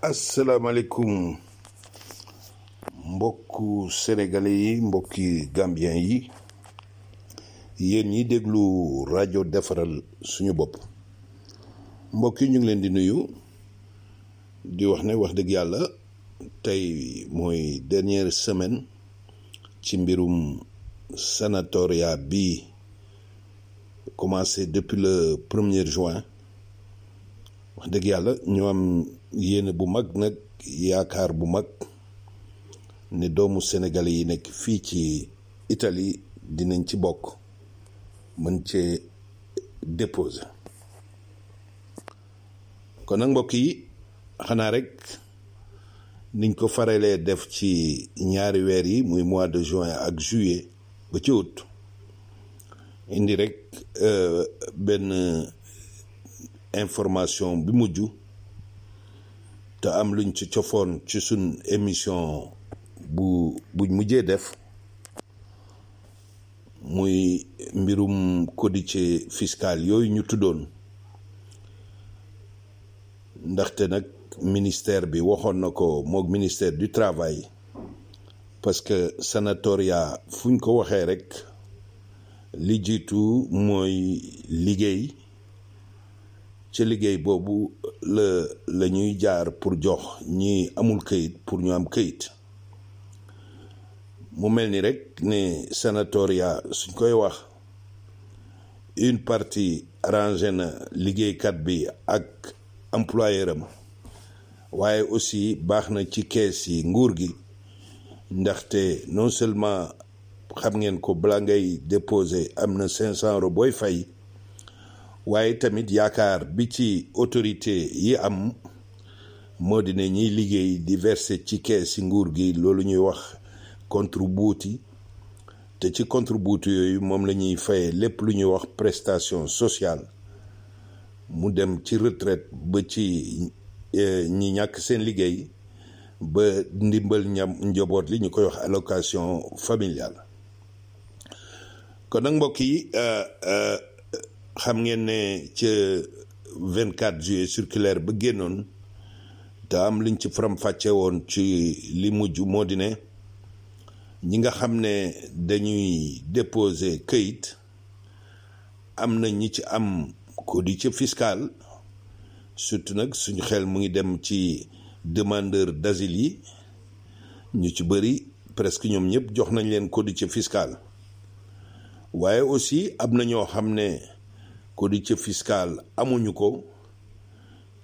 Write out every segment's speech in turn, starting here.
asalaamaaleykum mbokku sénégalais yi mbokki gambien yi yéen ñi déglu rajo defaral suñu bopp mbokk yi ñu ngi leen di nuyu di wax ne wax dëgg yàlla tey mooy dernière semaine ci mbirum sanatoria bi commencé depuis le 1er juin wax dëgg yàlla ñu am yéene bu mag nag yaakaar bu mag ne doomu sénégalais yi nekk fii ci Italie dinañ ci bokk mën cee déposer kon nag mbokk yi xanaa rek niñ ko faralee def ci ñaari weer yi muy mois de juin ak juillet ba ci août indi rek benn information bi mujj te am luñ ci cofoon ci suñ émission buñ mujjee def muy mbirum codice fiscal yooyu ñu tuddoon ndaxte nag ministère bi waxoon na ko moog ministère du travail parce que sanatoria fuñ ko waxee rek li jiitu mooy liggéey ci liggéey boobu la ñuy jaar pour jox ñi amul këyit pour ñu am këyit mu mel ni rek ne sanatoria suñ koy wax une partie arrangé na liggéeykat bi ak employeur am waaye aussi baax na ci kees yi nguur gi ndaxte non seulement xam ngeen ko bala ngay déposer am na 500 € booy fay waaye tamit yaakaar bi ci autorité yi am moo di ne ñiy liggéey di verser ci kees ci nguur gi loolu ñuy wax contributi te ci contributi yooyu moom la ñuy fayee lépp lu ñuy wax prestation sociale mu dem ci retraite ba ci ñi ñàkk seen liggéey ba ndimbal njaboot li ñu koy wax allocation familiale kon nag mbokk yi xam ngeen ne ca 24 juillet circulaire ba génnoon te am liñ ci faram-fàcce woon ci li mujj moo di ne ñi nga xam ne dañuy déposer këyit am na ñi ci am codice fiscal surtout nag suñu xel mu ngi dem ci demandeur d'asile yi ñu ci bëri presque ñoom ñëpp jox nañ leen codice fiscal waaye aussi am na ñoo xam ne codice fiscal amuñu ko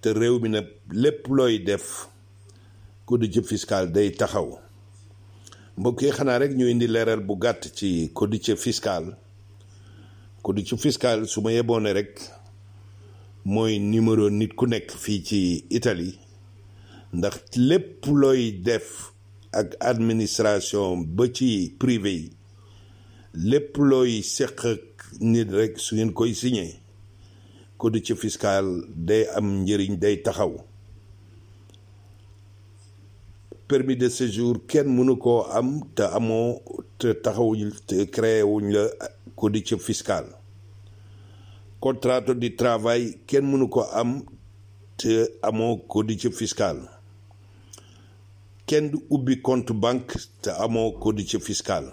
te réew mi nag lépp looy def codice fiscal day taxaw mbokk yi xanaa rek ñu indi leeral bu gàtt ci codice fiscal su ma yeboone rek mooy numéro nit ku nekk fii ci Italie ndax lépp looy def ak administration ba ci privé yi lépp looy seq ak nit rek su ngeen koy signé codice fiscal day am njëriñ day taxaw permis de séjour kenn mënu koo am te amoo te taxawuñ te créé wuñ la codice fiscal contrat de travail kenn mënu ko am te amoo codice fiscal kenn du ubbi compte banque te amoo codice fiscal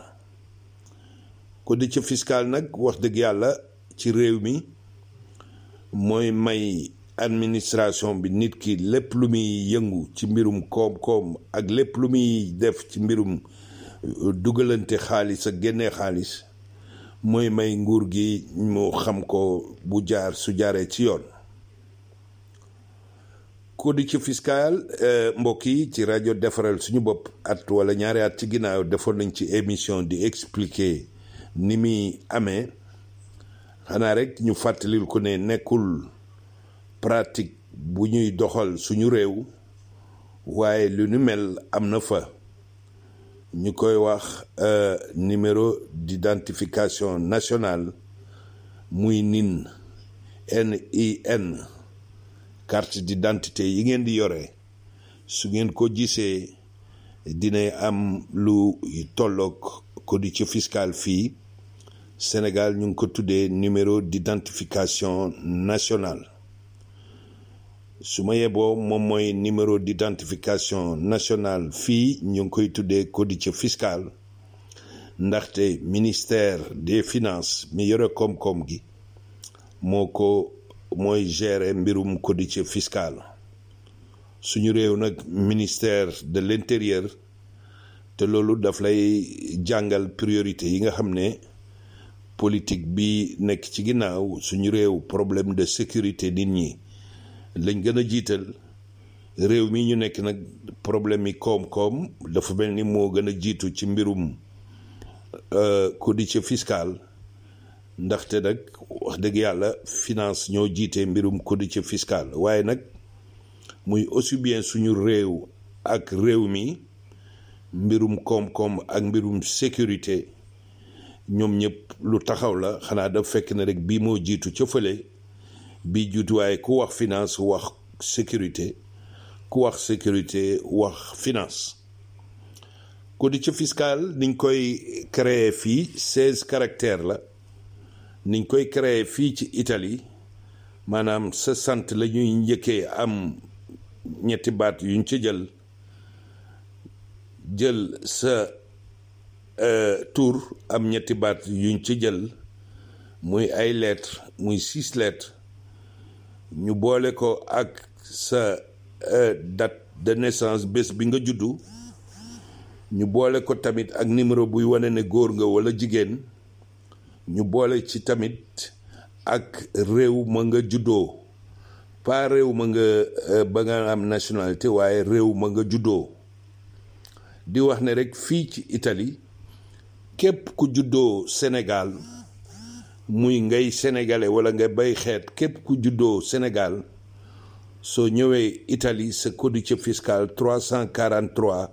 codice fiscal nag wax dëgg yàlla ci réew mi mooy may administration bi nit ki lépp lu muy yëngu ci mbirum koom-koom ak lépp lu muy def ci mbirum dugalante xaalis ak génnee xaalis mooy may nguur gi mu xam ko bu su jaaree ci yoon codice fiscal mbokk yi ci rajo defaral suñu bopp at wala ñaari at ci ginnaaw defoon nañ ci émission di expliquer ni muy amee xanaa rek ñu fàttalil ko ne nekkul pratique bu ñuy doxal suñu réew waaye lu ñu mel am na fa ñu koy wax numéro d'identification nationale muy NIN carte d'identité yi ngeen di yore su ngeen ko gisee dina am lu tolloog codice fiscal fii Sénégal ñu ngi ko tuddee numéro d'identification nationale su ma yeboo moom mooy numéro d'identification nationale fii ñu ngi koy tuddee codice fiscal ndaxte ministère des finances mi yore koom-koom gi mooy gérer mbirum codice fiscal suñu réew nag ministère de l'intérieur te loolu daf lay jàngal priorité yi nga xam ne politique bi nekk ci ginnaaw suñu réew problème de sécurité nit ñi lañ gën a jiital réew mi ñu nekk nag problème yi koom-koom dafa mel ni moo gën a jiitu ci mbirum codice fiscal ndaxte nag wax dëgg yàlla finance ñoo jiite mbirum codice fiscal waaye nag muy aussi bien suñu réew ak réew mi mbirum koom-koom ak mbirum sécurité ñoom ñëpp lu taxaw la xanaa daf fekk ne rek bii moo jiitu ca fële bii jiitu waaye ku wax finance wax sécurité ku wax sécurité wax finance. codice fiscal niñ koy créer fii 16 caractères la niñ koy créer fii ci Italie maanaam sa sant la ñuy njëkkee am ñetti baat yuñ ci jël sa tur am ñetti baat yuñ ci jël muy ay lettres muy 6 lettres ñu boole ko ak sa date de naissance bés bi nga juddu ñu boole ko tamit ak numéro buy wane ne góor nga walla jigéen ñu boole ci tamit ak réew ma nga juddoo pas réew ma nga ba nga am nationalité waaye réew ma nga juddoo di wax ne rek fii ci Italie képp ku juddoo Sénégal muy ngay sénégalais walla nga bay xeet képp ku juddoo Sénégal soo ñëwee Italie sa codice fiscal 343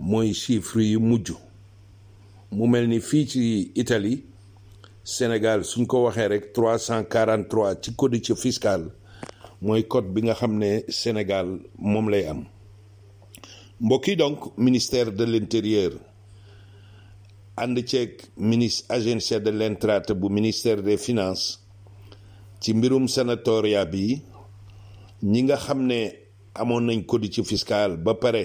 mooy chiffre yu mujj mu mel ni fii ci Italie Sénégal suñ ko waxee rek 343 ci codice fiscal mooy code bi nga xam ne Sénégal moom lay am mbokk yi donc ministère de l'intérieur ànd ceeg agence de l'entrata bu ministère des finances ci mbirum sanatoria bi ñi nga xam ne amoon nañ codice fiscal ba pare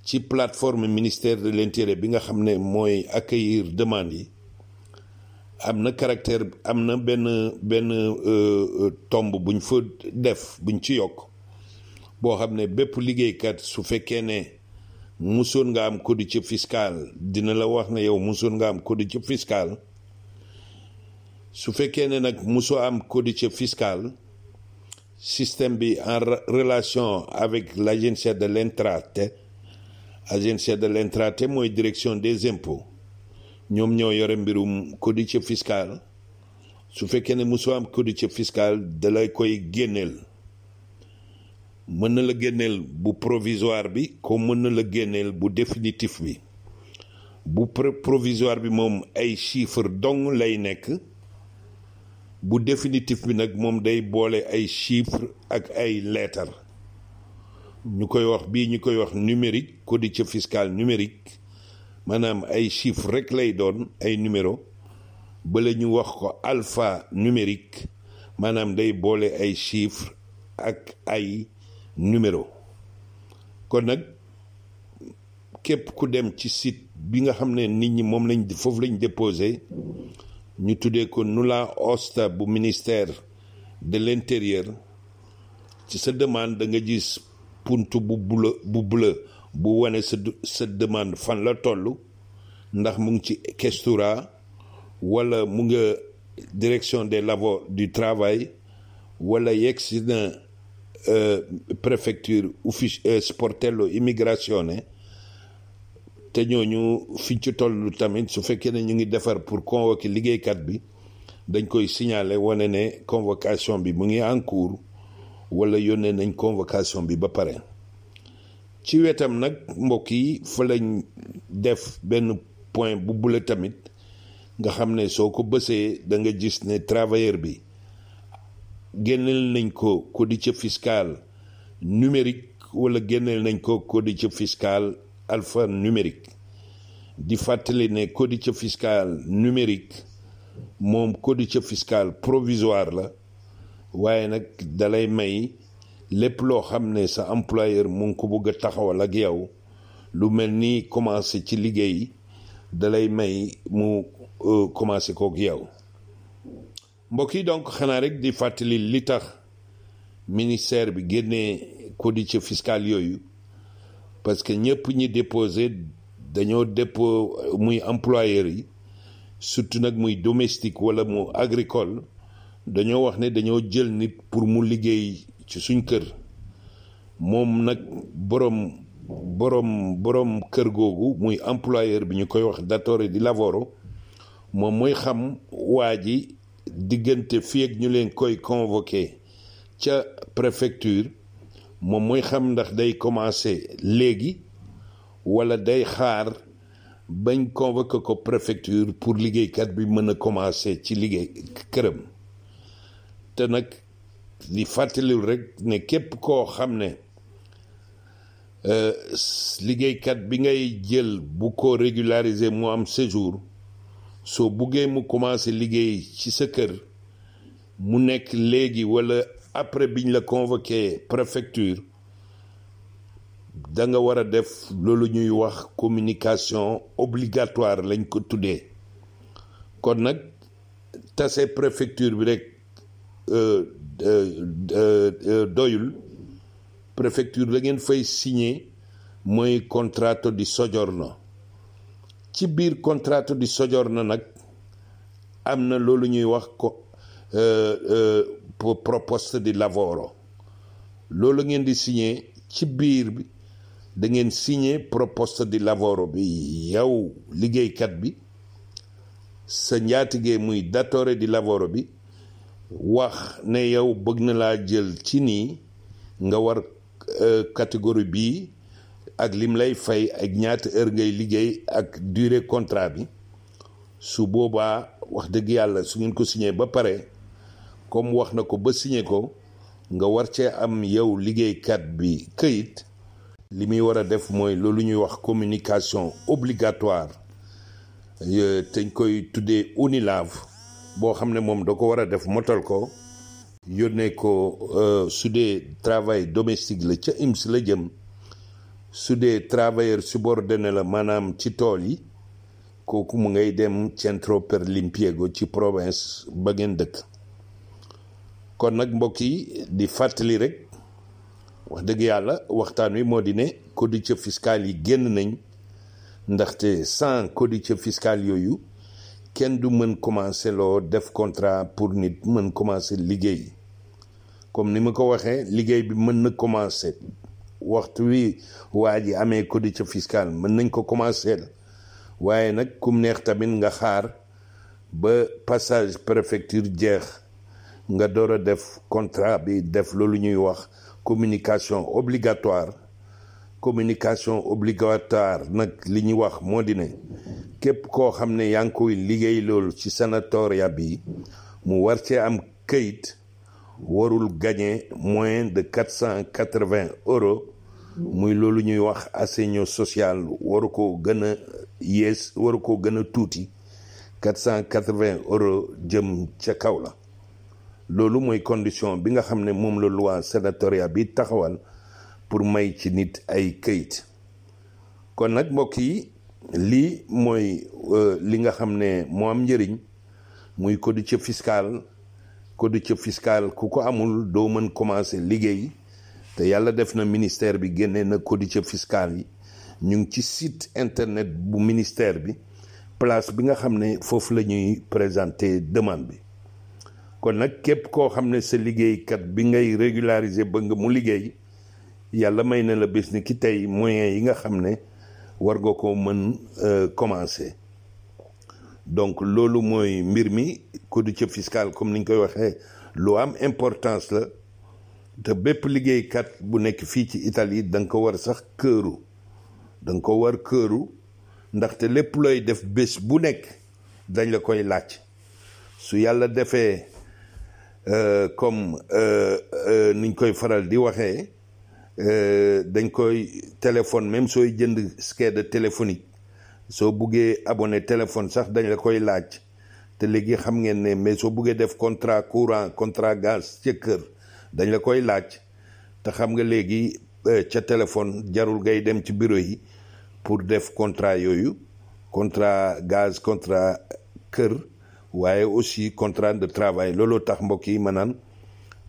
ci plateforme ministère de l'intérieur bi nga xam ne mooy accueillir demande yi am na caractère am na benn tomb buñ fa def buñ ci yokk boo xam ne bépp liggéeykat su fekkee ne musoon nga am codice fiscal dina la wax ne yow musoon nga am codice fiscal su fekkee ne nag musoo am codice fiscal système bi en relation avec l'agenzia dell'entrate agenzia dell'entrate mooy direction des impôts ñoom ñoo yore mbirum codice fiscal su fekkee ne musoo am codice fiscal da lay koy génneel mën na la génneel bu provisoire bi comme mën na la génneel bu définitif bi bu provisoire bi moom ay chiffres dong lay nekk bu définitif bi nag moom day boole ay chiffres ak ay lettres ñu koy wax numérique codice fiscal numérique maanaam ay chiffres rek lay doon ay numéro bala ñu wax ko alpha numérique maanaam day boole ay chiffres ak ay numéro kon nag képp ku dem ci site bi nga xam ne nit ñi moom lañ foofu lañ déposé ñu tuddee ko nulla osta bu ministère de l'intérieur ci sa demande da nga gis puntu bu bleu bu wane sa demande fan la toll ndax mu ngi ci questura wala mu nga direction des travaux du travail wala yegsi na préfecture ufficio sportello immigrazione te ñooñu fiñ ci toll tamit su fekkee ne ñu ngi defar pour convoquer liggéeykat bi dañ koy signaler wane ne convocation bi mu ngi en cours wala yónnee nañ convocation bi ba pare ci wetam nag mbokk yi fa lañ def benn point bu bula tamit nga xam ne soo ko bësee da nga gis ne travailleur bi génneel nañ ko codice fiscal numérique wala génneel nañ ko codice fiscal alphanumérique di fàttali ne codice fiscal numérique moom codice fiscal provisoire la waaye nag dalay may lépp loo xam ne sa employeur mu ngi ko bëgg a taxawal ak yow lu mel ni commencé ci liggéey dalay may mu commencé kook yow. mbokk yi donc xanaa rek di fàttali li tax ministère bi génnee codice fiscal yooyu parce que ñëpp ñi déposé dañoo dépôt muy employeur yi surtout nag muy domestique wala mu agricole dañoo wax ne dañoo jël nit pour mu liggéey ci suñ kër moom nag borom kër googu muy employeur bi ñu koy wax datore di lavoro moom mooy xam waa ji diggante fii ak ñu leen koy convoqué ca préfecture moom mooy xam ndax day commencé léegi wala day xaar bañ convoqué ko préfecture pour liggéeykat bi mën a commencé ci liggéey këram. te nag di fàttalil rek ne képp koo xam ne liggéeykat bi ngay jël bu ko régulariser mu am séjour soo buggee mu commencé liggéey ci sa kër mu nekk léegi wala après biñ la convoqué préfecture da nga war a def loolu ñuy wax communication obligatoire lañ ko tuddee. kon nag tase préfecture bi rek doyul. préfecture la ngeen fay signé mooy contratto di soggiorno. ci biir contratto di soggiorno nag am na loolu ñuy wax ko proposta di lavoro. loolu ngeen di signé ci biir bi da ngeen signé proposta di lavoro bi yow liggéeykat bi sa njaatige muy datore di lavoro bi wax ne yow bëgg na laa jël ci nii nga war catégorie bii ak lim lay fay ak ñaata heure ngay liggéey ak durée contrat bi. su boobaa wax dëgg yàlla su ngeen ko signé ba pare comme wax na ko ba signé ko nga war cee am yow liggéeykat bi këyit li muy war a def mooy loolu ñuy wax communication obligatoire te ñu koy tuddee UNILAV boo xam ne moom da ko war a def motal ko yónnee ko su dee travail domestique la ca IMS la jëm su dee travailleur subordonné la maanaam ci tool yi kooku mu ngay dem centro per l'impiego ci province ba ngeen dëkk. kon nag mbokk yi di fàttali rek wax dëgg yàlla waxtaan wi moo di ne codice fiscal yi génn nañ ndaxte sans codice fiscal yooyu kenn du mën commencer loo def contrat pour nit mën commencer liggéey. comme ni ma ko waxee liggéey bi mën na commencer waxtu wi waa ji amee codice fiscal mën nañ ko commencer waaye nag kum neex tamit nga xaar ba passage préfecture jeex nga door a def contrat bi def loolu ñuy wax communication obligatoire. communication obligatoire nag li ñuy wax moo di ne képp koo xam ne yaa ngi koy liggéey loolu ci sanatoria bi mu war cee am këyit warul gagner moins de 480 euros muy loolu ñuy wax assegno social waru ko gën a yées waru ko gën a tuuti 480 euros jëm ca kaw la. loolu mooy condition bi nga xam ne moom la loi sanatoria bi taxawal pour may ci nit ay këyit. kon nag mbokk yi lii mooy li nga xam ne moo am njëriñ muy codice fiscal. codice fiscal ku ko amul doo mën commencer liggéey te yàlla def na ministère bi génnee na codice fiscal yi ñu ngi ci site internet bu ministère bi place bi nga xam ne foofu la ñuy présenter demande bi. kon nag képp koo xam ne sa liggéeykat bi ngay régulariser ba nga mu liggéey yàlla may na la bés ni ki tey moyens yi nga xam ne war nga ko mën commencer. donc loolu mooy mbir mi codice fiscal comme ni ñu koy waxee lu am importance la te bépp liggéeykat bu nekk fii ci Italie da nga ko war sax këru da nga ko war këru ndaxte lépp looy def bés bu nekk dañ la koy laaj. su yàlla defee comme niñ koy faral di waxee dañ koy téléphone même sooy jënd schède téléphonique soo buggee abonné téléphone sax dañ la koy laaj te léegi xam ngeen ne mais soo buggee def contrat courant contrat gaz ca kër dañ la koy laaj te xam nga léegi ca téléphone jarul ngay dem ci bureau yi pour def contrat yooyu contrat gaz contrat kër waaye aussi contrat de travail looloo tax mbokk yi ma naan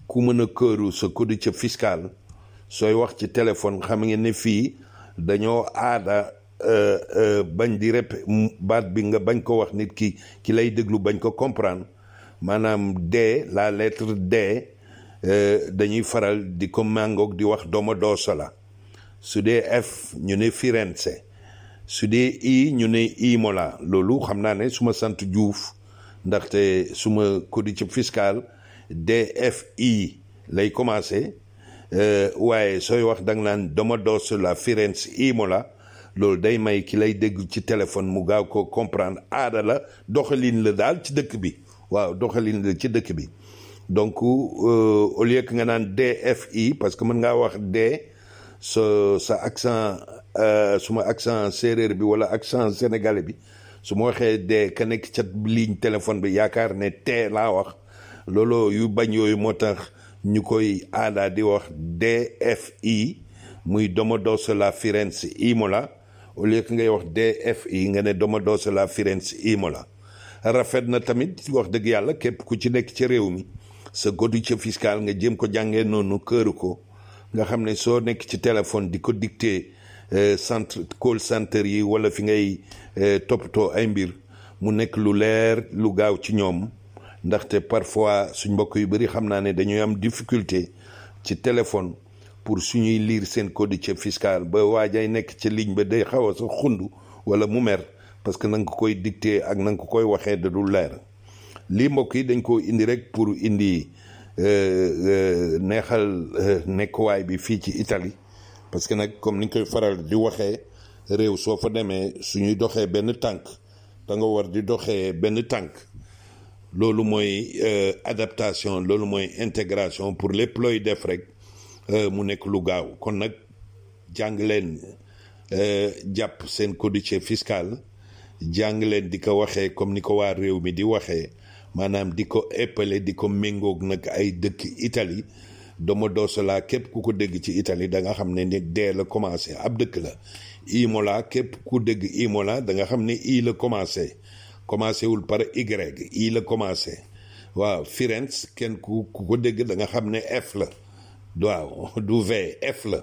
ku mën a këru sa codice fiscal sooy wax ci téléphone xam ngeen ne fii dañoo aada bañ di rep baat bi nga bañ ko wax nit ki lay déglu bañ ko comprendre maanaam D la lettre D dañuy faral di ko màngoog di wax Domodossola su dee F ñu ne Firenze su dee I ñu ne Imola loolu xam naa ne suma sant Diouf ndaxte suma codice fiscal DFI lay commencé waaye sooy wax da nga naan Domodossola Firenze Imola loolu day may ki lay dégg ci téléphone mu gaaw ko comprendre aada la doxalin la daal ci dëkk bi waaw doxalin la ci dëkk bi donc au lieu que nga naan DFI parce que mën ngaa wax D sa accent suma accent séeréer bi wala accent sénégalais bi su ma waxee D ka nekk ca ligne téléphone bi yaakaar ne T laa wax loolu yu bañ yooyu moo tax ñu koy aada di wax DFI muy Domodossola Firenze Imola au lieu que ngay wax DFI nga ne Domodossola Firenze Imola rafet na tamit wax dëgg yàlla képp ku ci nekk ci réew mi sa codice fiscal nga jéem ko jàngee noonu këru ko nga xam ne soo nekk ci téléphone di ko dicté centre call center yi wala fi ngay toppatoo ay mbir mu nekk lu leer lu gaaw ci ñoom ndaxte parfois suñ mbokk yu bëri xam naa ne dañuy am difficulté ci téléphone pour suñuy lire seen codice fiscal ba waajay nekk ci ligne ba day xaw a sa xund wala mu mer parce que na nga ko koy dicté ak na nga ko koy waxee da du leer lii mbokk yi dañ ko indi rek pour indi neexal nekkuwaay bi fii ci Italie parce que nag comme ni ñu koy faral di waxee réew soo fa demee suñuy doxee benn tànk da nga war di doxee benn tànk loolu mooy adaptation loolu mooy intégration pour lépp looy def rek mu nekk lu gaaw kon nag jàng leen jàpp seen codice fiscal jàng leen di ko waxee comme ni ko waa réew mi di waxee maanaam di ko éppale di ko méngoog nag ay dëkk Italie Domodossola képp ku ko dégg ci Italie da nga xam ne ni dee la commencé ab dëkk la Imola képp ku dégg Imola da nga xam ne I la commencé wul par Y I la commencé waaw Firenze kenn ku ko dégg da nga xam ne F la waaw du V F la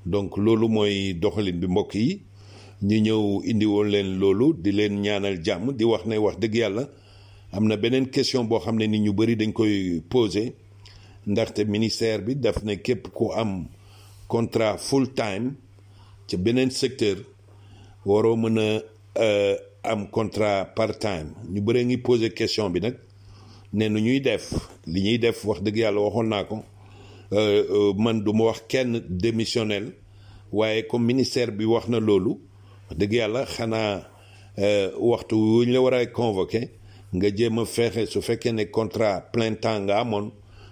donc loolu mooy doxalin bi mbokk yi ñu ñëw indi woon leen loolu di leen ñaanal jàmm di wax ne wax dëgg yàlla am na beneen question boo xam ne nit ñu bëri dañ koy posé ndaxte ministère bi daf ne képp ku am contrat full time ci beneen secteur waroo mën a am contrat part time ñu bëree ngi posé question bi nag ne nu ñuy def li ñuy def wax dëgg yàlla waxoon naa ko man du ma wax kenn démissionnel waaye comme ministère bi wax na loolu wax dëgg yàlla xanaa waxtu wu ñu la war a convoqué nga jéem a fexe su fekkee ne contrat plein temps nga amoon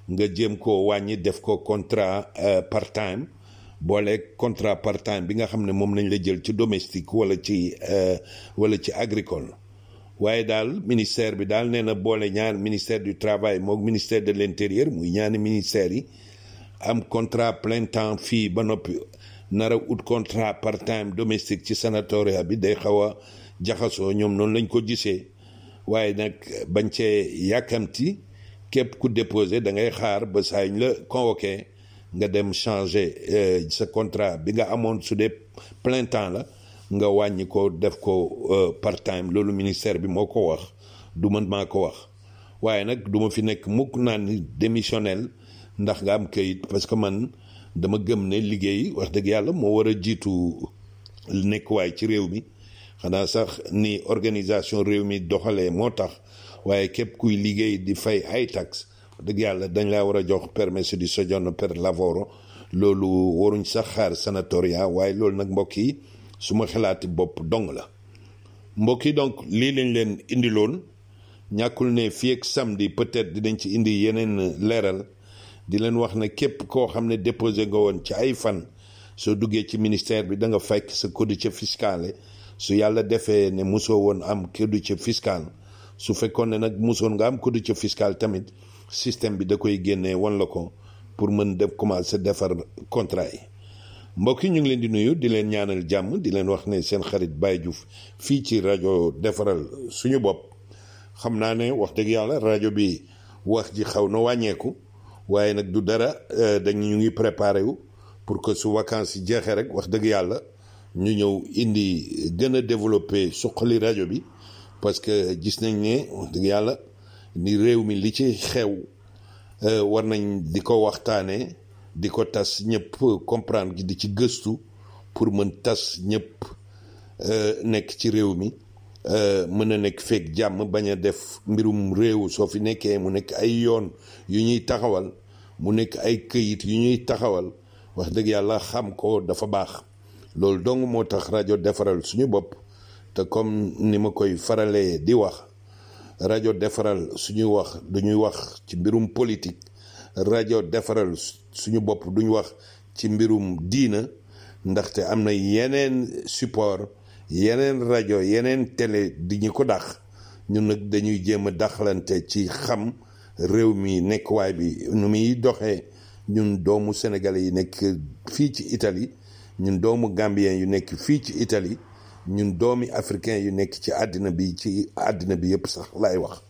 nga jéem ko wàññi def ko contrat part time boole contrat part time bi nga xam ne moom lañ la jël ci domestique wala ci agricole waaye daal ministère bi daal nee na boole ñaar ministère du travail moom ministère de l'intérieur muy ñaari ministères yi am contrat plein temps fii ba noppi nara ut contrat part time domestique ci sanatoria bi day xaw a jaxasoo ñoom noonu lañ ko gisee waaye nag bañ cee yàkkamti képp ku déposé da ngay xaar ba saa ñu la convoqué nga dem changer sa contrat bi nga amoon su dee plein temps la nga wàññi ko def ko part time loolu ministère bi moo ko wax du man maa ko wax waaye nag du ma fi nekk mukk naan ni démissionnel ndax nga am kayit parce que man dama gëm ne liggéey wax dëgg yàlla moo war a jiitu nekkuwaay ci réew mi xanaa sax ni organisation réew mi doxalee moo tax waaye képp kuy liggéey di fay ay taxes dëgg yàlla dañ laa war a jox permesso di soggiorno per lavoro loolu waruñ sax xaar sanatoria waaye loolu nag mbokk yi su ma xalaati bopp dong la mbokk yi donc lii lañ leen indiloon ñàkkul ne fii ak samedi peut-être dinañ ci indi yeneen leeral di leen wax ne képp koo xam ne déposé nga woon ci ay fan soo duggee ci ministère bi da nga fekk sa codice fiscale su yàlla defee ne mosoo woon am codice fiscal su fekkoon ne nag mosoon nga am codice fiscale tamit système bi da koy génnee wan la ko pour mën def commencer defar contrat yi. mbokk yi ñu ngi leen di nuyu di leen ñaanal jàmm di leen wax ne seen xarit Baye Diouf fii ci rajo defaral suñu bopp. xam naa ne wax dëgg yàlla rajo bi wax ji xaw na wàññeeku waaye nag du dara ñu ngi préparé wu pour que su vacances yi jeexee rek wax dëgg yàlla ñu ñëw indi gën a développé suqali rajo bi parce que gis nañ ne wax dëgg yàlla ni réew mi li ci xew war nañ di ko waxtaanee di ko tas ñëpp comprendre gi di ci gëstu pour mën tas ñëpp nekk ci réew mi mën a nekk fekk jàmm bañ a def mbirum réew soo fi nekkee mu nekk ay yoon yu ñuy taxawal mu nekk ay këyit yu ñuy taxawal wax dëgg yàlla xam ko dafa baax loolu dong moo tax rajo defaral suñu bopp te comme ni ma koy faralee di wax rajo defaral suñu wax duñuy wax ci mbirum politique rajo defaral suñu bopp duñu wax ci mbirum diina ndaxte am na yeneen support yeneen rajo yeneen télé di ñu ko dax ñun nag dañuy jéem a daxalante ci xam réew mi nekkuwaay bi nu muy doxee ñun doomu sénégalais yi nekk fii ci Italie ñun doomu gambien yu nekk fii ci Italie ñun doomi africain yu nekk ci àddina bi yëpp sax laay wax.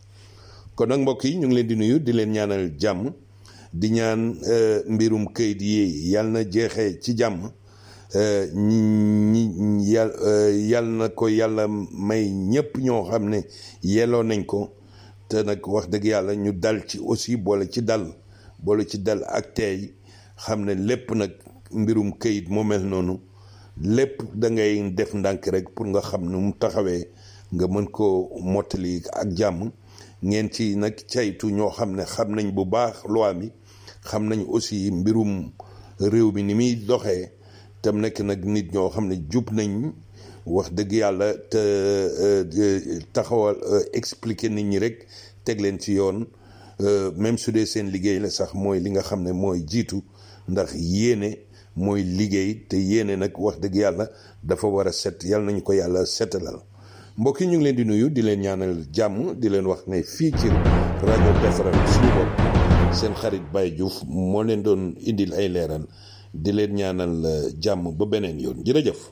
kon nag mbokk yi ñu ngi leen di nuyu di leen ñaanal jàmm di ñaan mbirum këyit yi yàlla na jeexee ci jàmm. yàlla na ko yàlla may ñëpp ñoo xam ne yelloo nañ ko te nag wax dëgg yàlla ñu dal ci aussi boole ci dal ak teey xam ne lépp nag mbirum këyit moo mel noonu lépp da ngay def ndànk rek pour nga xam ne mu taxawee nga mën ko mottali ak jàmm ngeen ci nag caytu ñoo xam ne xam nañ bu baax loi mi xam nañ aussi mbirum réew mi ni muy doxee tam nekk nag nit ñoo xam ne jub nañ wax dëgg yàlla te taxawal expliquer nit ñi rek teg leen ci yoon même su dee seen liggéey la sax mooy li nga xam ne mooy jiitu ndax yéene mooy liggéey te yéene nag wax dëgg yàlla dafa war a set yàlla nañu ko yàlla setalal mbokk yi ñu ngi leen di nuyu di leen ñaanal jàmm di leen wax ne fii ci rajo defaral suñu bopp seen xarit Baye Diouf moo leen doon indil ay leeral di leen ñaanal jàmm ba beneen yoon jërëjëf.